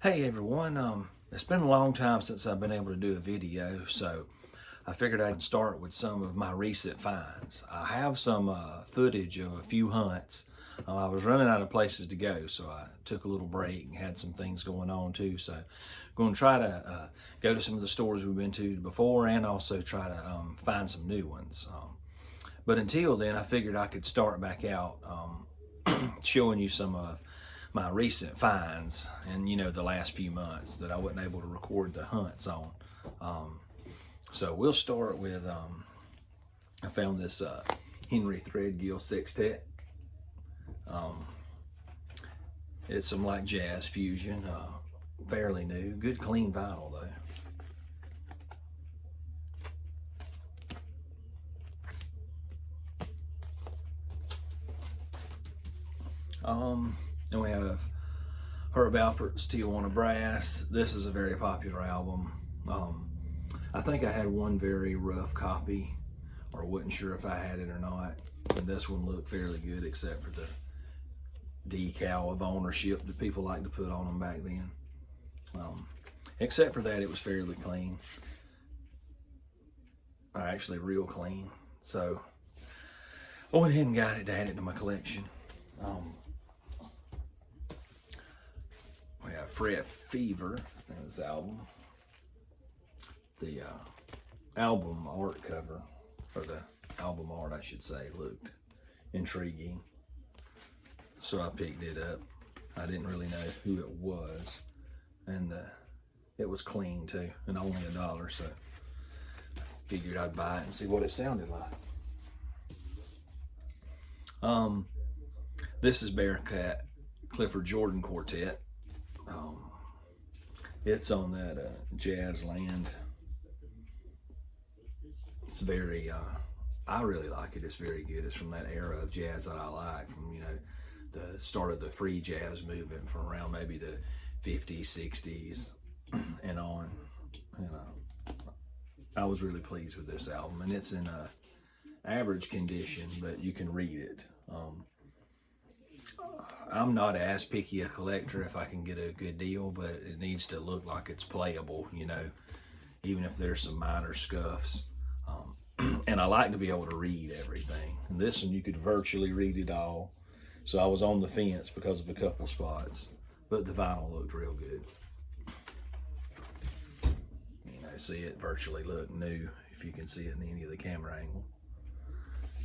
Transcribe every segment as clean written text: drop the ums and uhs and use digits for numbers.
Hey everyone, it's been a long time since I've been able to do a video, so I figured I'd start with some of my recent finds. I have some footage of a few hunts. I was running out of places to go, so I took a little break and had some things going on too. So I'm going to try to go to some of the stores we've been to before and also try to find some new ones. But until then, I figured I could start back out showing you some of my recent finds and the last few months that I wasn't able to record the hunts on. So we'll start with I found this Henry Threadgill sextet. It's some like jazz fusion, fairly new, good clean vinyl though. And we have Herb Alpert's Tijuana Brass. This is a very popular album. I think I had one very rough copy, or wasn't sure if I had it or not. And this one looked fairly good, except for the decal of ownership that people like to put on them back then. Except for that, it was fairly clean. Actually, real clean. So I went ahead and got it to add it to my collection. We have Fret Fever, that's the name of this album. The album art cover, or the album art I should say, looked intriguing. So I picked it up. I didn't really know who it was. And it was clean too, and only $1, so I figured I'd buy it and see what it sounded like. This is Bearcat Clifford Jordan Quartet. It's on that jazz land. It's very, I really like it. It's very good. It's from that era of jazz that I like, from the start of the free jazz movement from around maybe the 50s, 60s, and on. I was really pleased with this album, and it's in average condition, but you can read it. I'm not as picky a collector if I can get a good deal, but it needs to look like it's playable, even if there's some minor scuffs. And I like to be able to read everything. And this one, you could virtually read it all. So I was on the fence because of a couple spots, but the vinyl looked real good. See it virtually look new if you can see it in any of the camera angle.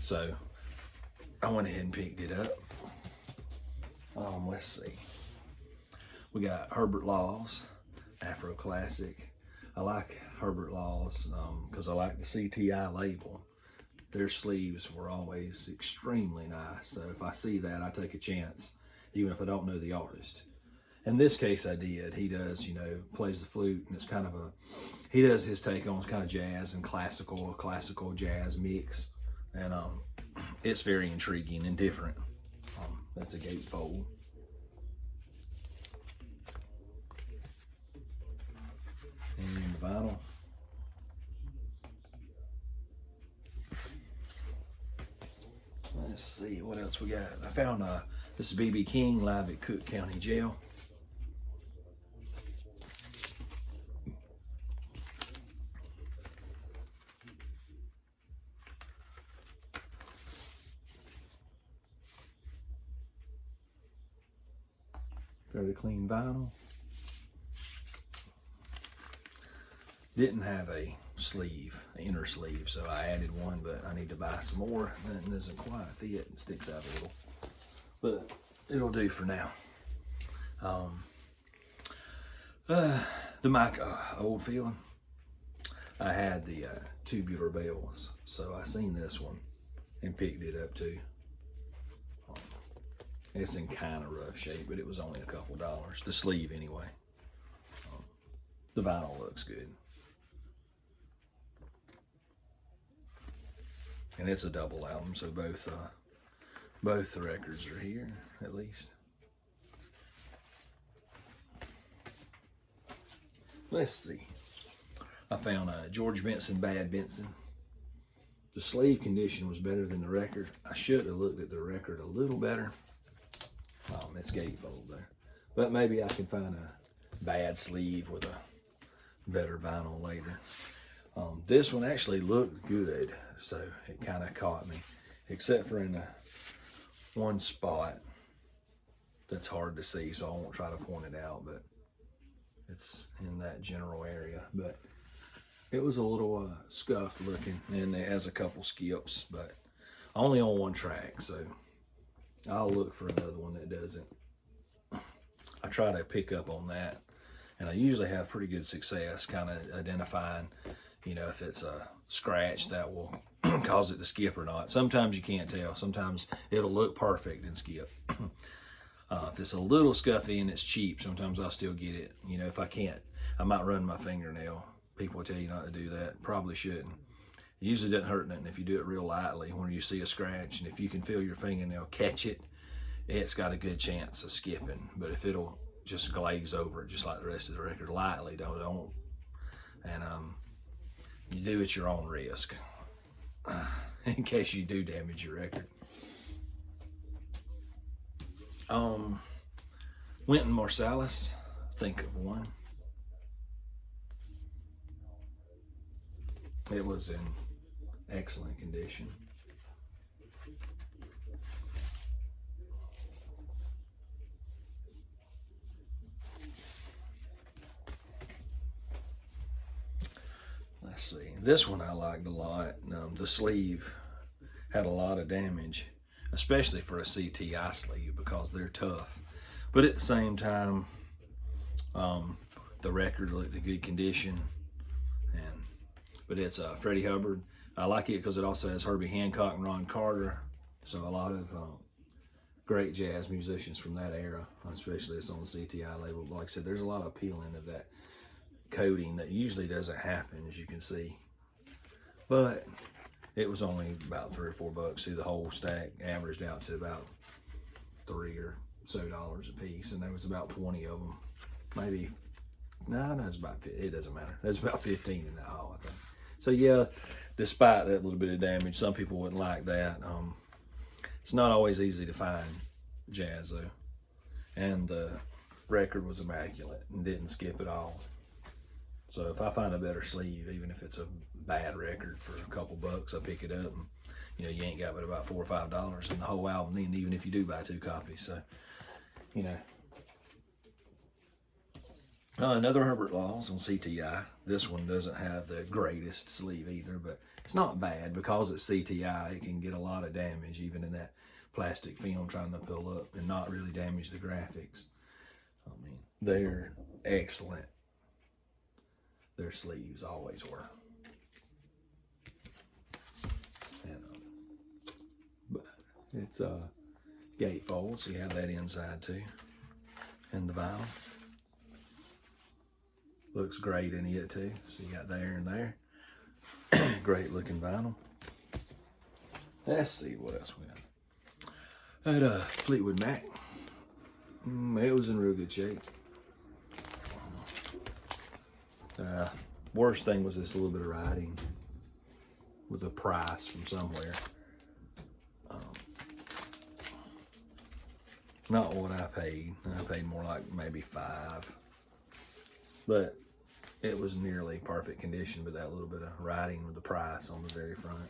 So I went ahead and picked it up. Let's see. We got Herbert Law's Afro Classic. I like Herbert Law's because I like the CTI label. Their sleeves were always extremely nice. So if I see that, I take a chance, even if I don't know the artist. In this case, I did. He does, plays the flute, and it's kind of he does his take on kind of jazz and classical jazz mix. And it's very intriguing and different. That's a gatefold. And the vinyl. Let's see what else we got. I found this is B.B. King live at Cook County Jail. Fairly clean vinyl. Didn't have a sleeve, an inner sleeve, so I added one, but I need to buy some more. That doesn't quite fit, it sticks out a little, but it'll do for now. The mic, old feeling. I had the tubular bells, so I seen this one and picked it up too. It's in kind of rough shape, but it was only a couple dollars. The sleeve, anyway. The vinyl looks good. And it's a double album, so both the records are here, at least. Let's see. I found George Benson, Bad Benson. The sleeve condition was better than the record. I should have looked at the record a little better. It's gatefold there. But maybe I can find a bad sleeve with a better vinyl later. This one actually looked good, so it kind of caught me, except for in one spot that's hard to see, so I won't try to point it out, but it's in that general area. But it was a little scuffed looking, and it has a couple skips, but only on one track, so I'll look for another one that doesn't. I try to pick up on that, and I usually have pretty good success kind of identifying, you know, if it's a scratch that will cause it to skip or not. Sometimes you can't tell. Sometimes it'll look perfect and skip. If it's a little scuffy and it's cheap, sometimes I'll still get it. You know, if I can't, I might run my fingernail. People will tell you not to do that. Probably shouldn't. It usually doesn't hurt nothing if you do it real lightly when you see a scratch, and if you can feel your fingernail catch it, it's got a good chance of skipping. But if it'll just glaze over it just like the rest of the record lightly, don't. And you do at your own risk in case you do damage your record. Wynton Marsalis, think of one. It was in excellent condition. Let's see, this one I liked a lot. The sleeve had a lot of damage, especially for a CTI sleeve, because they're tough. But at the same time, the record looked in good condition. But it's Freddie Hubbard. I like it because it also has Herbie Hancock and Ron Carter. So a lot of great jazz musicians from that era, especially it's on the CTI label. But like I said, there's a lot of appealing of that coating that usually doesn't happen, as you can see. But it was only about $3 or $4. See, the whole stack averaged out to about $3 or so a piece, and there was about 20 of them. Maybe, no, it's about, it doesn't matter. There's about 15 in that haul, I think. So yeah, despite that little bit of damage, some people wouldn't like that. It's not always easy to find jazz though, and the record was immaculate and didn't skip at all. So if I find a better sleeve, even if it's a bad record for a couple bucks, I pick it up, and you know, you ain't got but about $4 or $5 in the whole album, then even if you do buy 2 copies. So, you know. Another Herbert Laws on CTI. This one doesn't have the greatest sleeve either, but it's not bad because it's CTI. It can get a lot of damage even in that plastic film trying to pull up and not really damage the graphics. I mean, they're excellent. Their sleeves always were. And, but it's gatefold, so you have that inside too, and the vinyl. Looks great in it too. So you got there and there. Great looking vinyl. Let's see what else we got. That Fleetwood Mac. It was in real good shape. Worst thing was this little bit of writing with a price from somewhere. Not what I paid. I paid more like maybe $5. But it was nearly perfect condition, but that little bit of writing with the price on the very front.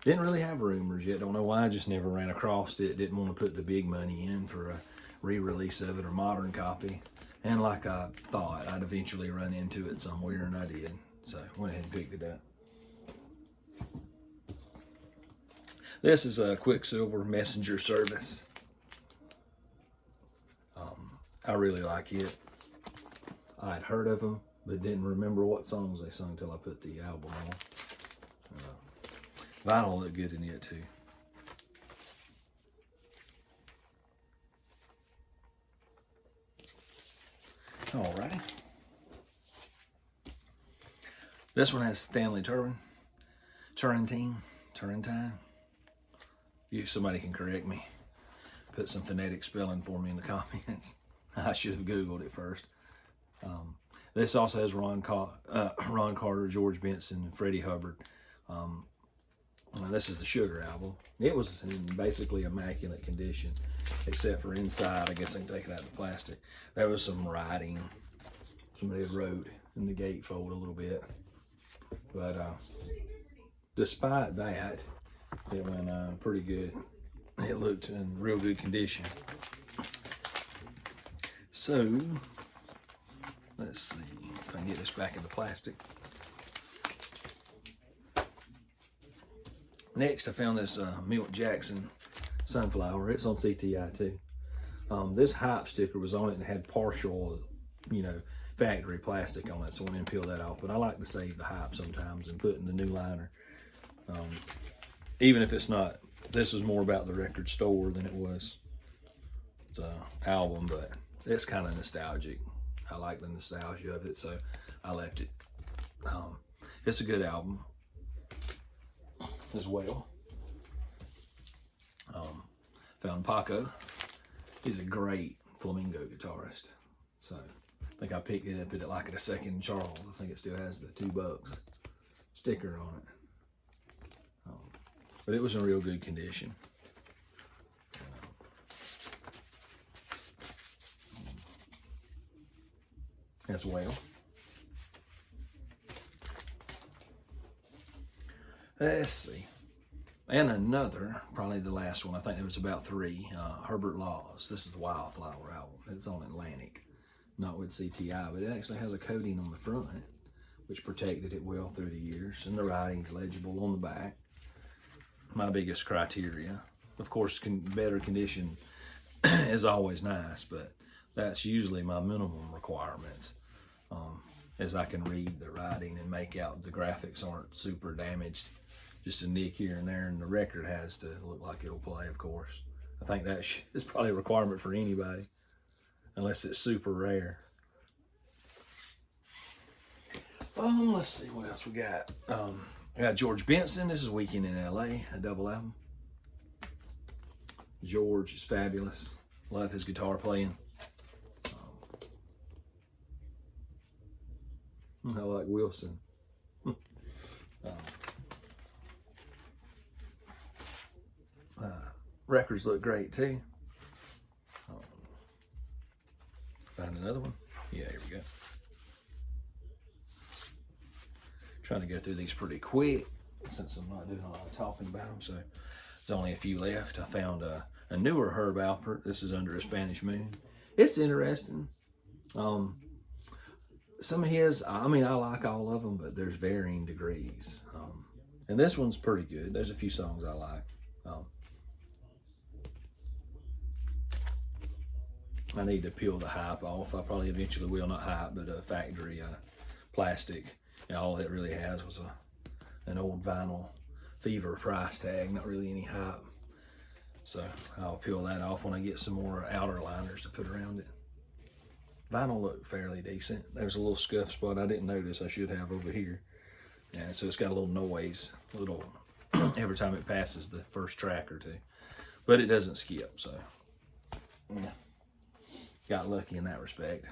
Didn't really have rumors yet. Don't know why. I just never ran across it. Didn't want to put the big money in for a re-release of it or modern copy. And like I thought, I'd eventually run into it somewhere, and I did. So went ahead and picked it up. This is a Quicksilver Messenger Service. I really like it. I'd heard of them, but didn't remember what songs they sung until I put the album on. Vinyl looked good in it too. Alrighty. This one has Stanley Turrentine. Somebody can correct me. Put some phonetic spelling for me in the comments. I should have Googled it first. This also has Ron Carter, George Benson, and Freddie Hubbard. And this is the Sugar album. It was in basically immaculate condition, except for inside. I guess I can take it out of the plastic. There was some writing. Somebody had wrote in the gatefold a little bit. But despite that, it went pretty good. It looked in real good condition. So, let's see if I can get this back in the plastic. Next, I found this Milt Jackson sunflower. It's on CTI too. This hype sticker was on it and had partial, factory plastic on it, so I went and peeled that off. But I like to save the hype sometimes and put in the new liner. Even if it's not, this was more about the record store than it was the album, but it's kind of nostalgic. I like the nostalgia of it, so I left it. It's a good album as well. Found Paco. He's a great flamenco guitarist. So I think I picked it up at like at a Second Charles. I think it still has the $2 sticker on it. But it was in real good condition. As well. Let's see. And another, probably the last one, I think there was about 3, Herbert Law's. This is the Wildflower album. It's on Atlantic, not with CTI, but it actually has a coating on the front, which protected it well through the years, and the writing's legible on the back. My biggest criteria. Of course, better condition is always nice, but that's usually my minimum requirements. As I can read the writing and make out the graphics aren't super damaged, just a nick here and there, and the record has to look like it'll play, of course. I think that is probably a requirement for anybody, unless it's super rare. Let's see what else we got. I got George Benson. This is Weekend in LA, a double album. George is fabulous. Love his guitar playing. I like Wilson. Records look great too. Find another one. Yeah, here we go. Trying to go through these pretty quick since I'm not doing a lot of talking about them, so there's only a few left. I found a newer Herb Alpert. This is Under a Spanish Moon. It's interesting. Some of his, I like all of them, but there's varying degrees. And this one's pretty good. There's a few songs I like. I need to peel the hype off. I probably eventually will, not hype, but a factory plastic. And all it really has was an old vinyl Fever price tag, not really any hype. So I'll peel that off when I get some more outer liners to put around it. Vinyl looked fairly decent. There's a little scuff spot I didn't notice I should have over here. And so it's got a little noise, every time it passes the first track or two. But it doesn't skip, so yeah. Got lucky in that respect.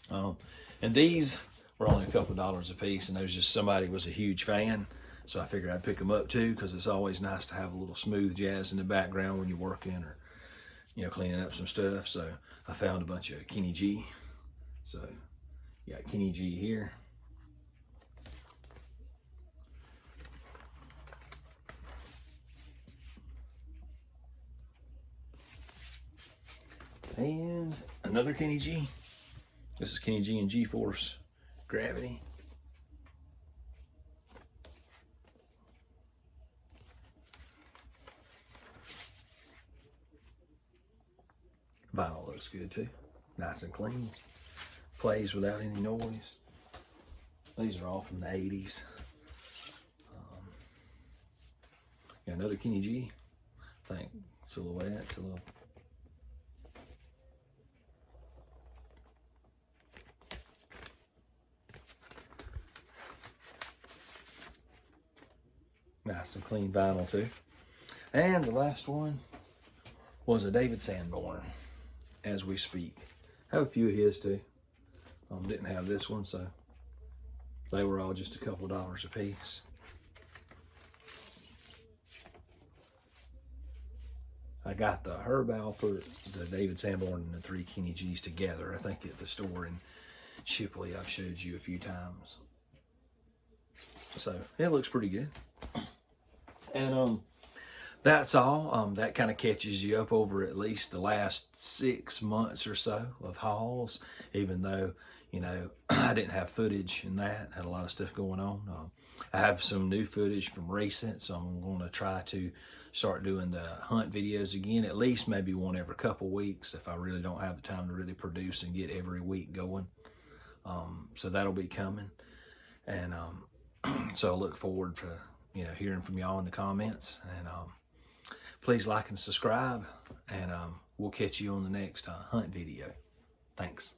And these were only a couple $2 a piece, and there was just somebody was a huge fan, so I figured I'd pick them up too, because it's always nice to have a little smooth jazz in the background when you're working or cleaning up some stuff. So I found a bunch of Kenny G. So you got Kenny G here. And another Kenny G. This is Kenny G and G-Force Gravity. Vinyl looks good too. Nice and clean. Plays without any noise. These are all from the 80s. Got another Kenny G. I think Silhouette's a little. Nice and clean vinyl too. And the last one was a David Sanborn, As We Speak. I have a few of his too. Didn't have this one, so they were all just a couple $2 a piece. I got the Herb Alpert, the David Sanborn, and the 3 Kenny G's together, I think at the store in Chipley I've showed you a few times. So it looks pretty good. And that's all. That kind of catches you up over at least the last 6 months or so of hauls, even though, you know, I didn't have footage in that, had a lot of stuff going on. I have some new footage from recent, so I'm going to try to start doing the hunt videos again, at least maybe one every couple weeks if I really don't have the time to really produce and get every week going. So that'll be coming. And so I look forward to, you know, hearing from y'all in the comments. And please like and subscribe, and we'll catch you on the next hunt video. Thanks.